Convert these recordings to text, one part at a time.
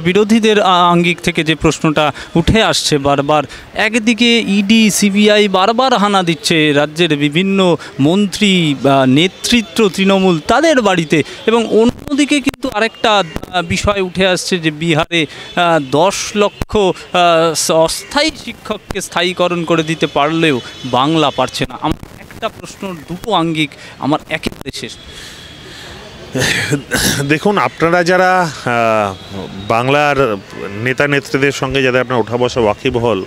বিরোধীদের আঙ্গিক থেকে যে প্রশ্নটা উঠে আসছে বারবার, একদিকে ইডি সিবিআই বারবার হানা দিচ্ছে রাজ্যের বিভিন্ন মন্ত্রী নেতৃত্ব তৃণমূল তাদের বাড়িতে, এবং অন্যদিকে কিন্তু আরেকটা বিষয় উঠে আসছে যে বিহারে 10 লক্ষ অস্থায়ী শিক্ষককে স্থায়ীকরণ করে দিতে পারলেও বাংলা পারছে না। আমার একটা প্রশ্ন, দুটো আঙ্গিক আমার একেবারে শেষ। দেখুন, আপনারা যারা বাংলার নেতা নেত্রীদের সঙ্গে যাদের আপনার ওঠা বসা ওয়াকিবহল,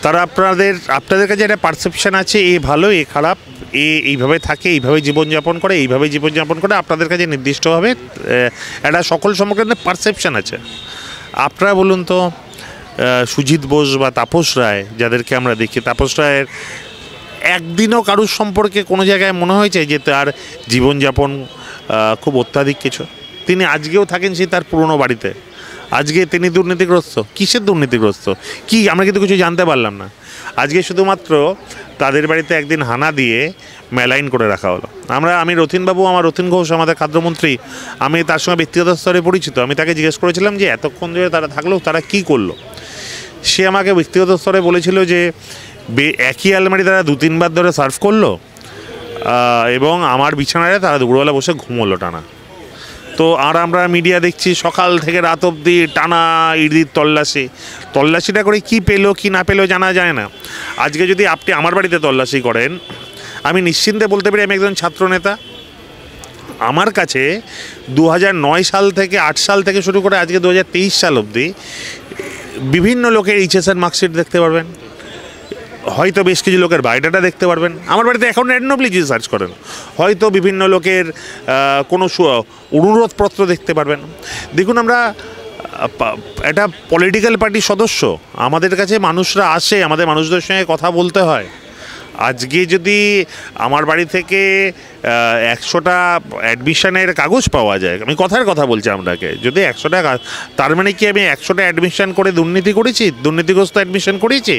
তারা আপনাদের কাছে একটা পারসেপশান আছে, এ ভালো এ খারাপ, এইভাবে থাকে, এইভাবে জীবনযাপন করে, আপনাদের কাছে নির্দিষ্টভাবে একটা সকল সম্পর্কে পারসেপশান আছে। আপনারা বলুন তো, সুজিত বোস বা তাপস রায় যাদেরকে আমরা দেখি, তাপস রায়ের একদিনও কারুর সম্পর্কে কোনো জায়গায় মনে হয়েছে যে তার জীবনযাপন খুব অত্যাধিক কিছু? তিনি আজকেও থাকেন সেই তার পুরনো বাড়িতে। আজকে তিনি দুর্নীতিগ্রস্ত। কিসের দুর্নীতিগ্রস্ত কি আমরা কিন্তু কিছু জানতে পারলাম না। আজকে শুধুমাত্র তাদের বাড়িতে একদিন হানা দিয়ে মেলাইন করে রাখা হলো। আমি রথীনবাবু, রথীন ঘোষ আমাদের খাদ্যমন্ত্রী, আমি তার সঙ্গে ব্যক্তিগত স্তরে পরিচিত। আমি তাকে জিজ্ঞেস করেছিলাম যে এতক্ষণ ধরে তারা থাকলেও তারা কী করলো। সে আমাকে ব্যক্তিগত স্তরে বলেছিল যে একই আলমারি তারা 2-3 বার ধরে সার্ভ করলো, এবং আমার বিছানায় তারা দুপুরবেলা বসে ঘুমোলো টানা। তো আমরা মিডিয়া দেখছি সকাল থেকে রাত অবধি টানা ইডির তল্লাশিটা করে কি পেলো কি না পেলো জানা যায় না। আজকে যদি আপনি আমার বাড়িতে তল্লাশি করেন, আমি নিশ্চিন্তে বলতে পারি আমি একজন ছাত্রনেতা। আমার কাছে 2009 সাল থেকে 8 সাল থেকে শুরু করে আজকে 2023 সাল অবধি বিভিন্ন লোকের এইচএসের মার্কশিট দেখতে পারবেন, হয়তো বেশ কিছু লোকের বায়োডাটা দেখতে পারবেন। আমার বাড়িতে এখন র্যান্ডমলি যদি সার্চ করেন হয়তো বিভিন্ন লোকের কোনো অনুরোধপত্র দেখতে পারবেন। দেখুন, আমরা একটা পলিটিক্যাল পার্টির সদস্য, আমাদের কাছে মানুষরা আসে, আমাদের মানুষদের সঙ্গে কথা বলতে হয়। আজকে যদি আমার বাড়ি থেকে 100টা অ্যাডমিশনের কাগজ পাওয়া যায়, আমি কথার কথা বলছি আপনাকে, যদি 100টা, তার মানে কি আমি 100টা অ্যাডমিশন করে দুর্নীতিগ্রস্ত অ্যাডমিশন করেছি?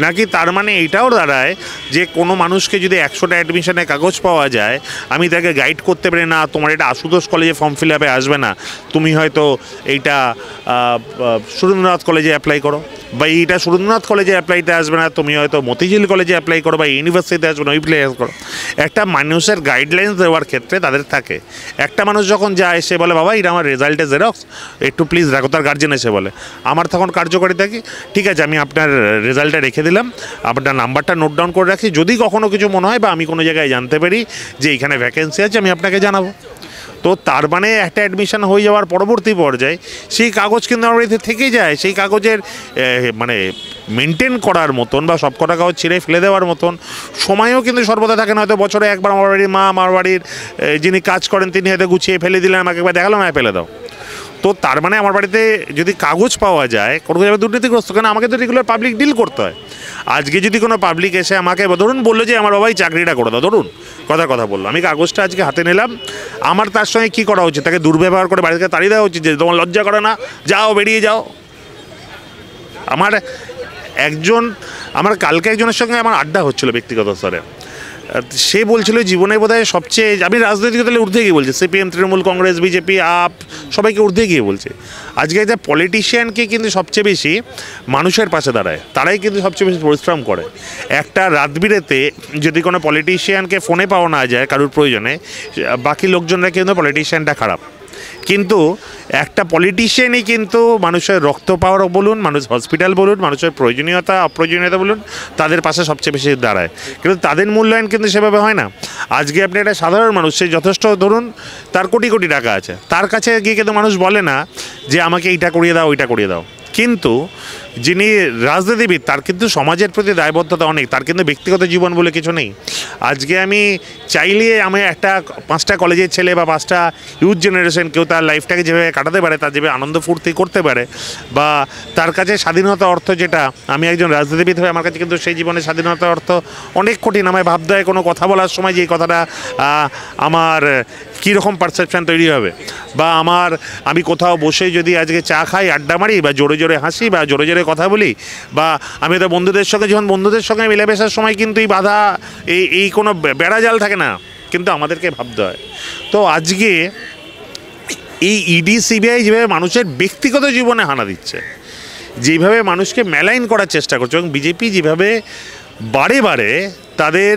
নাকি তার মানে এইটাও দাঁড়ায় যে কোনো মানুষকে যদি 100টা অ্যাডমিশনের কাগজ পাওয়া যায়, আমি তাকে গাইড করতে পারি না, তোমার এটা আশুতোষ কলেজে ফর্ম ফিল আপে আসবে না, তুমি হয়তো এইটা সুরেন্দ্রনাথ কলেজে অ্যাপ্লাই করো, বা এইটা সুরেন্দ্রনাথ কলেজে অ্যাপ্লাইতে আসবে না, তুমি হয়তো মতিঝিল কলেজে অ্যাপ্লাই করো, বা ইউনিভার্সিটিতে আসবে না, ওই প্লেস করো। একটা মানুষের গাইডলাইন্স দেওয়ার ক্ষেত্রে তাদের থাকে। একটা মানুষ যখন যায়, সে বলে বাবা এটা আমার রেজাল্টে জেরক্স, একটু প্লিজ রাখো, তার গার্জেন এসে বলে, আমার তখন কার্যকরী থাকি, ঠিক আছে আমি আপনার রেজাল্টটা রেখে দিলাম, আপনার নাম্বারটা নোট ডাউন করে রাখি, যদি কখনও কিছু মনে হয় বা আমি কোনো জায়গায় জানতে পারি যে এইখানে ভ্যাকেন্সি আছে, আমি আপনাকে জানাবো। তো তার মানে একটা অ্যাডমিশন হয়ে যাওয়ার পরবর্তী পর্যায়ে সেই কাগজ কিন্তু আমার বাড়িতে থেকে যায়। সেই কাগজের মানে মেনটেন করার মতন বা সব কটা কাগজ ছিঁড়ে ফেলে দেওয়ার মতন সময়ও কিন্তু সর্বদা থাকে না। হয়তো বছরে একবার আমার বাড়ির মা, আমার বাড়ির যিনি কাজ করেন, তিনি হয়তো গুছিয়ে ফেলে দিলেন, আমাকে একবার দেখালো, না ফেলে দাও। তো তার মানে আমার বাড়িতে যদি কাগজ পাওয়া যায়, কোনো যাবে দুর্নীতিগ্রস্ত, কেন আমাকে তো রেগুলার পাবলিক ডিল করতে হয়। আজকে যদি কোনো পাবলিক এসে আমাকে ধরুন বললো যে আমার বাবাই চাকরিটা করে দাও, ধরুন কথা বললো, আমি কাগজটা আজকে হাতে নিলাম, আমার তার সঙ্গে কী করা উচিত? তাকে দুর্ব্যবহার করে বাড়ি থেকে তাড়িয়ে দেওয়া উচিত যে তোমার লজ্জা করে না, যাও বেরিয়ে যাও? আমার কালকে একজনের সঙ্গে আমার আড্ডা হচ্ছিলো ব্যক্তিগত স্তরে, সে বলছিল জীবনে বোধহয় সবচেয়ে, আমি রাজনৈতিক দলে ঊর্ধ্বে গিয়ে বলছি, CPM, Trinamool Congress, BJP, up, সবাইকে ঊর্ধ্বে গিয়ে বলছে আজকে যে পলিটিশিয়ানকে কিন্তু সবচেয়ে বেশি মানুষের পাশে দাঁড়ায়, তারাই কিন্তু সবচেয়ে বেশি পরিশ্রম করে। একটা রাতবিরেতে যদি কোনো পলিটিশিয়ানকে ফোনে পাওয়া না যায় কারোর প্রয়োজনে, বাকি লোকজনরা কিন্তু পলিটিশিয়ানটা খারাপ, কিন্তু একটা পলিটিশিয়ানই কিন্তু মানুষের রক্ত পাওয়ার বলুন, মানুষ হসপিটাল বলুন, মানুষের প্রয়োজনীয়তা অপ্রয়োজনীয়তা বলুন, তাদের পাশে সবচেয়ে বেশি দাঁড়ায়, কিন্তু তাদের মূল্যায়ন কিন্তু সেভাবে হয় না। আজকে আপনি একটা সাধারণ মানুষ, সে যথেষ্ট ধরুন তার কোটি কোটি টাকা আছে, তার কাছে গিয়ে কিন্তু মানুষ বলে না যে আমাকে এইটা করিয়ে দাও ওইটা করিয়ে দাও। কিন্তু যিনি রাজনীতিবিদ, তার কিন্তু সমাজের প্রতি দায়বদ্ধতা অনেক, তার কিন্তু ব্যক্তিগত জীবন বলে কিছু নেই। আজকে আমি চাইলে আমি একটা 5টা কলেজের ছেলে বা 5টা ইউথ জেনারেশন, কেউ তার লাইফটাকে যেভাবে কাটাতে পারে, তার যেভাবে আনন্দ ফুর্তি করতে পারে, বা তার কাছে স্বাধীনতা অর্থ যেটা, আমি একজন রাজনীতিবিদ হয়ে আমার কাছে কিন্তু সেই জীবনে স্বাধীনতা অর্থ অনেক কঠিন। আমায় ভাবতে হয় কোনো কথা বলার সময় যে এই কথাটা আমার কীরকম পারসেপশান তৈরি হবে, বা আমি কোথাও বসে যদি আজকে চা খাই, আড্ডা মারি, বা জোরে জোরে হাসি, বা জোরে জোরে কথা বলি, বা আমি তো বন্ধুদের সঙ্গে মেলামেশার সময় কিন্তু এই বাধা, এই কোনো বেড়াজাল থাকে না, কিন্তু আমাদেরকে ভাবতে হয়। তো আজকে এই ইডি সিবিআই যেভাবে মানুষের ব্যক্তিগত জীবনে হানা দিচ্ছে, যেভাবে মানুষকে মেলাইন করার চেষ্টা করছে, এবং বিজেপি যেভাবে বারে বারে তাদের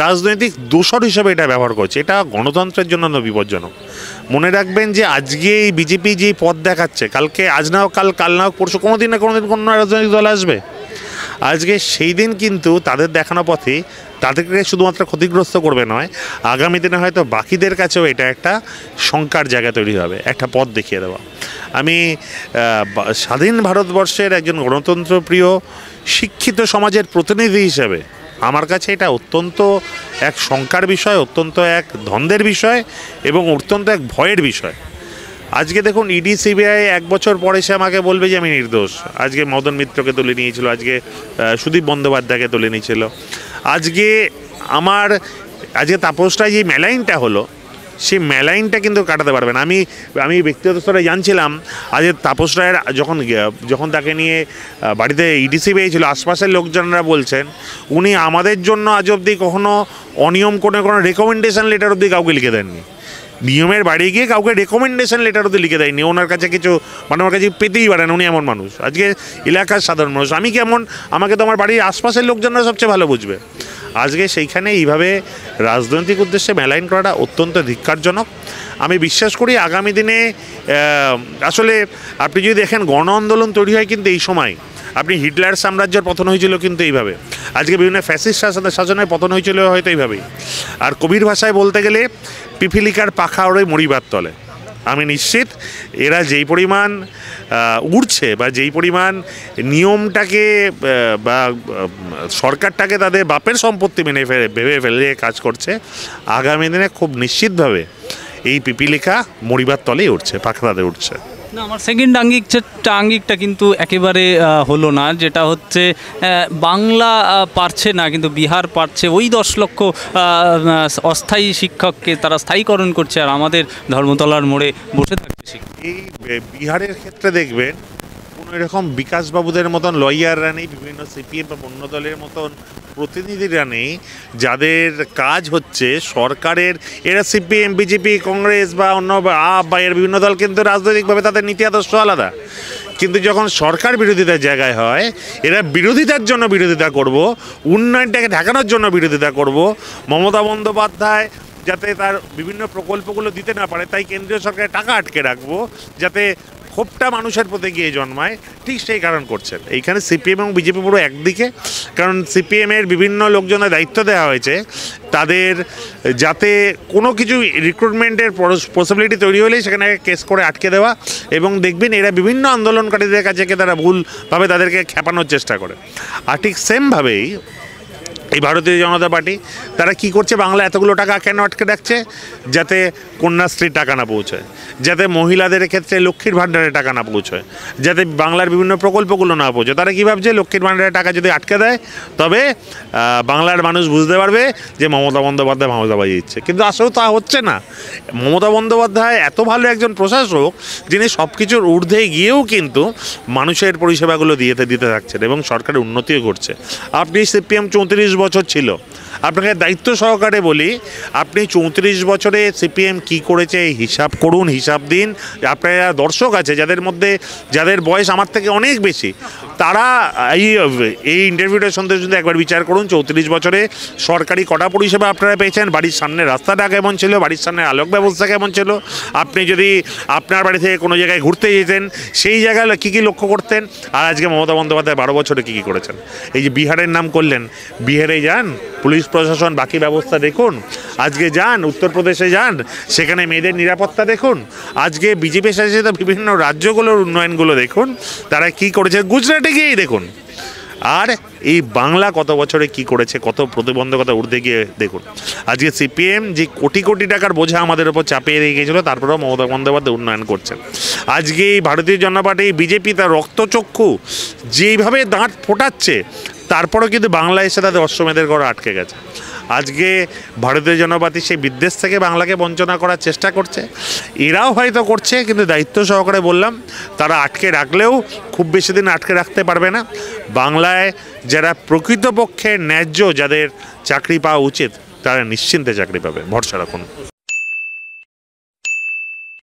রাজনৈতিক দোসর হিসেবে এটা ব্যবহার করছে, এটা গণতন্ত্রের জন্য বিপজ্জনক। মনে রাখবেন যে আজকে এই বিজেপি যে পথ দেখাচ্ছে, কালকে আজ না হোক কাল না হোক পরশু কোনো দিন না কোনো দিন কোনো রাজনৈতিক দল আসবে। আজকে সেই দিন কিন্তু তাদের দেখানো পথে তাদেরকে শুধুমাত্র ক্ষতিগ্রস্ত করবে নয়, আগামী দিনে হয়তো বাকিদের কাছেও এটা একটা শঙ্কার জায়গা তৈরি হবে, একটা পথ দেখিয়ে দেওয়া। আমি স্বাধীন ভারতবর্ষের একজন গণতন্ত্রপ্রিয় শিক্ষিত সমাজের প্রতিনিধি হিসেবে আমার কাছে এটা অত্যন্ত এক শঙ্কার বিষয়, অত্যন্ত এক দ্বন্দ্বের বিষয় এবং অত্যন্ত এক ভয়ের বিষয়। আজকে দেখুন ইডি সিবিআই 1 বছর পরে সে আমাকে বলবে যে আমি নির্দোষ। আজকে মদন মিত্রকে তুলে নিয়েছিল, আজকে সুদীপ বন্দ্যোপাধ্যায়কে তুলে নিয়েছিল। আজকে তাপস রায় যে মেলাইনটা হলো, সেই মেলাইনটা কিন্তু কাটাতে পারবে না। আমি ব্যক্তিগত স্তরে জানছিলাম আজ তাপস রায়ের যখন তাকে নিয়ে বাড়িতে ইডি সিবিআই ছিল, আশপাশের লোকজনরা বলছেন উনি আমাদের জন্য আজ অবধি কখনো অনিয়ম কোনো রেকমেন্ডেশন লেটার অবধি কাউকে লিখে দেননি। নিয়মের বাড়ি গিয়ে কাউকে রেকমেন্ডেশন লেটার অবধি লিখে দেয়নি। ওনার কাছে কিছু ওনার কাছে পেতেই পারেন, উনি এমন মানুষ। আজকে এলাকার সাধারণ মানুষ আমি কেমন, আমাকে তো আমার বাড়ির আশপাশের লোকজনরা সবচেয়ে ভালো বুঝবে। আজকে সেইখানে এইভাবে রাজনৈতিক উদ্দেশ্যে মেলাইন করাটা অত্যন্ত ধিক্কারজনক। আমি বিশ্বাস করি আগামী দিনে আসলে আপনি যদি দেখেন গণ আন্দোলন তৈরি হয় কিন্তু এই সময়, আপনি হিটলার সাম্রাজ্যের পতন হয়েছিল কিন্তু এইভাবে, আজকে বিভিন্ন ফ্যাসিস্ট শাসনের পতন হয়েছিল হয়তো এইভাবেই। আর কবির ভাষায় বলতে গেলে পিপিলিকার পাখা ওড়ে মরিবার তলে। আমি নিশ্চিত এরা যেই পরিমাণ উড়ছে বা যেই পরিমাণ নিয়মটাকে বা সরকারটাকে তাদের বাপের সম্পত্তি ভেবে ফেলে কাজ করছে, আগামী দিনে খুব নিশ্চিতভাবে এই পিপিলিকা মরিবার তলেই উঠছে, পাখা তাদের উঠছে। না, আমার সেকেন্ড আঙ্গিকটা কিন্তু একেবারে হলো না, যেটা হচ্ছে বাংলা পারছে না কিন্তু বিহার পারছে। ওই 10 লক্ষ অস্থায়ী শিক্ষককে তারা স্থায়ীকরণ করছে, আর আমাদের ধর্মতলার মোড়ে বসে থাকছে। এই বিহারের ক্ষেত্রে দেখবেন কোনো এরকম বিকাশবাবুদের মতন লয়াররা নেই, বিভিন্ন সিপিএম বা অন্য দলের মতন প্রতিনিধিরা নেই, যাদের কাজ হচ্ছে সরকারের। এরা সিপিএম, বিজেপি, কংগ্রেস বা অন্য বা এর বিভিন্ন দল কিন্তু রাজনৈতিকভাবে তাদের নীতি আদর্শ আলাদা, কিন্তু যখন সরকার বিরোধিতার জায়গায় হয় এরা বিরোধিতার জন্য বিরোধিতা করব, উন্নয়নটাকে ঢাকানোর জন্য বিরোধিতা করব। মমতা বন্দ্যোপাধ্যায় যাতে তার বিভিন্ন প্রকল্পগুলো দিতে না পারে, তাই কেন্দ্রীয় সরকারের টাকা আটকে রাখবো যাতে ক্ষোভটা মানুষের প্রতি গিয়ে জন্মায়, ঠিক সেই কারণ করছেন। এইখানে সিপিএম এবং বিজেপি পুরো একদিকে, কারণ সিপিএমের বিভিন্ন লোকজনের দায়িত্ব দেওয়া হয়েছে তাদের যাতে কোনো কিছু রিক্রুটমেন্টের পসিবিলিটি তৈরি হলেই সেখানে কেস করে আটকে দেওয়া, এবং দেখবেন এরা বিভিন্ন আন্দোলনকারীদের কাছে তারা ভুলভাবে তাদেরকে খেপানোর চেষ্টা করে। আর ঠিক সেমভাবেই এই ভারতীয় জনতা পার্টি তারা কি করছে, বাংলা এতগুলো টাকা কেন আটকে রাখছে, যাতে কন্যাশ্রীর টাকা না পৌঁছায়, যাতে মহিলাদের ক্ষেত্রে লক্ষ্মীর ভাণ্ডারের টাকা না পৌঁছায়, যাতে বাংলার বিভিন্ন প্রকল্পগুলো না পৌঁছায়। তারা কী ভাবছে, লক্ষ্মীর ভাণ্ডারের টাকা যদি আটকে দেয় তবে বাংলার মানুষ বুঝতে পারবে যে মমতা বন্দ্যোপাধ্যায় ভাঙা বাজিয়েছে, কিন্তু আসলেও তা হচ্ছে না। মমতা বন্দ্যোপাধ্যায় এত ভালো একজন প্রশাসক যিনি সব কিছুর ঊর্ধ্বে গিয়েও কিন্তু মানুষের পরিষেবাগুলো দিতে থাকছেন এবং সরকারের উন্নতিও করছে। আপনি সিপিএম 34 বছর ছিল, আপনাকে দায়িত্ব সহকারে বলি, আপনি 34 বছরে সিপিএম কি করেছে হিসাব করুন, হিসাব দিন। আপনারা দর্শক আছে যাদের বয়স আমার থেকে অনেক বেশি, তারা এই ইন্টারভিউটা শুনতে একবার বিচার করুন 34 বছরে সরকারি কটা পরিষেবা আপনারা পেয়েছেন, বাড়ির সামনে রাস্তাটা কেমন ছিল, বাড়ির সামনে আলোক ব্যবস্থা কেমন ছিল, আপনি যদি আপনার বাড়ি থেকে কোনো জায়গায় ঘুরতে যেতেন সেই জায়গায় কী কী লক্ষ্য করতেন, আর আজকে মমতা বন্দ্যোপাধ্যায় 12 বছরে কী কী করেছেন। এই যে বিহারের নাম করলেন, বিহারে যান, পুলিশ প্রশাসন বাকি ব্যবস্থা দেখুন। আজকে যান উত্তরপ্রদেশে যান, সেখানে মেয়েদের নিরাপত্তা দেখুন। আজকে বিজেপি শাসিত বিভিন্ন রাজ্যগুলোর উন্নয়নগুলো দেখুন, তারা কি করেছে, গুজরাটে গিয়েই দেখুন। আর এই বাংলা কত বছরে কি করেছে, কত প্রতিবন্ধকতা ঊর্ধ্বে গিয়ে দেখুন। আজকে সিপিএম যে কোটি কোটি টাকার বোঝা আমাদের ওপর চাপিয়ে দিয়ে গিয়েছিল, তারপরেও মমতা বন্দ্যোপাধ্যায় উন্নয়ন করছেন। আজকে এই ভারতীয় জনতা পার্টি, বিজেপি তার রক্তচক্ষু যেইভাবে দাঁত ফোটাচ্ছে, তারপরেও কিন্তু বাংলা এসে তাদের অশ্বমেধের ঘর আটকে গেছে। আজকে ভারতীয় জনতা পার্টি সেই বিদ্বেষ থেকে বাংলাকে বঞ্চনা করার চেষ্টা করছে, এরাও হয়তো করছে, কিন্তু দায়িত্ব সহকারে বললাম তারা আটকে রাখলেও খুব বেশি দিন আটকে রাখতে পারবে না। বাংলায় যারা প্রকৃতপক্ষে ন্যায্য, যাদের চাকরি পাওয়া উচিত, তারা নিশ্চিন্তে চাকরি পাবে, ভরসা রাখুন।